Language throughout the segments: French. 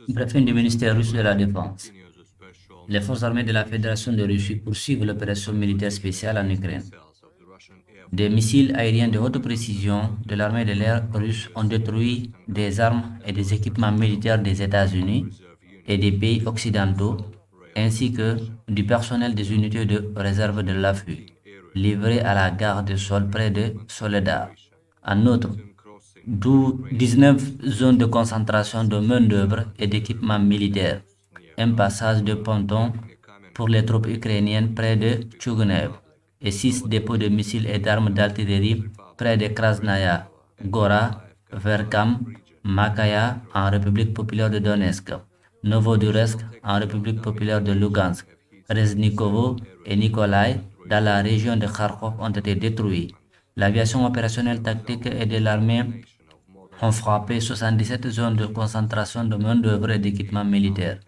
Briefing du ministère russe de la Défense. Les forces armées de la Fédération de Russie poursuivent l'opération militaire spéciale en Ukraine. Des missiles aériens de haute précision de l'armée de l'air russe ont détruit des armes et des équipements militaires des États-Unis et des pays occidentaux, ainsi que du personnel des unités de réserve de l'affût, livrés à la gare de sol près de Soledar. En outre, 19 zones de concentration de main-d'œuvre et d'équipements militaires, un passage de ponton pour les troupes ukrainiennes près de Tchougunev et 6 dépôts de missiles et d'armes d'artillerie près de Krasnaya, Gora, Verkham, Makaya en République populaire de Donetsk, Novodursk en République populaire de Lugansk, Reznikovo et Nikolai dans la région de Kharkov ont été détruits. L'aviation opérationnelle tactique et de l'armée ont frappé 77 zones de concentration de main-d'œuvre et d'équipements militaires.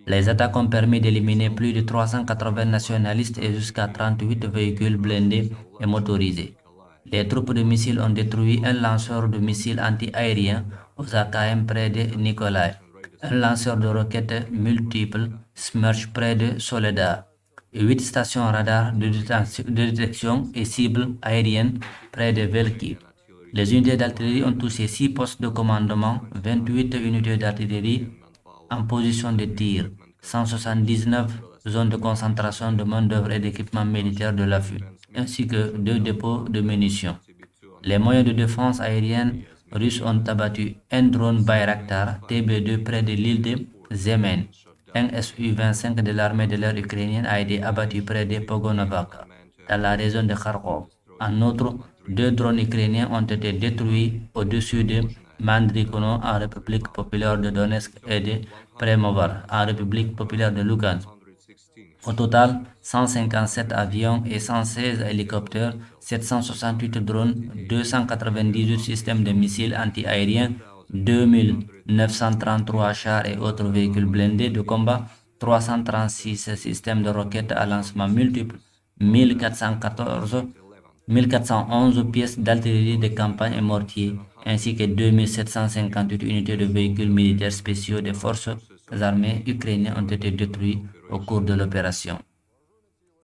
Les attaques ont permis d'éliminer plus de 380 nationalistes et jusqu'à 38 véhicules blindés et motorisés. Les troupes de missiles ont détruit un lanceur de missiles anti-aériens aux AKM près de Nikolai, un lanceur de roquettes multiples Smerch près de Soledar, et 8 stations radar de détection et cibles aériennes près de Velki. Les unités d'artillerie ont touché 6 postes de commandement, 28 unités d'artillerie en position de tir, 179 zones de concentration de main-d'œuvre et d'équipements militaires de l'affût, ainsi que 2 dépôts de munitions. Les moyens de défense aérienne russes ont abattu un drone Bayraktar TB2 près de l'île de Zemen. Un Su-25 de l'armée de l'air ukrainienne a été abattu près de Pogonovka, dans la région de Kharkov. En outre, 2 drones ukrainiens ont été détruits au-dessus de Mandrikono en République populaire de Donetsk et de Premovar en République populaire de Lugansk. Au total, 157 avions et 116 hélicoptères, 768 drones, 298 systèmes de missiles anti-aériens, 2933 chars et autres véhicules blindés de combat, 336 systèmes de roquettes à lancement multiple, 1411 pièces d'artillerie de campagne et mortiers, ainsi que 2758 unités de véhicules militaires spéciaux des forces armées ukrainiennes ont été détruits au cours de l'opération.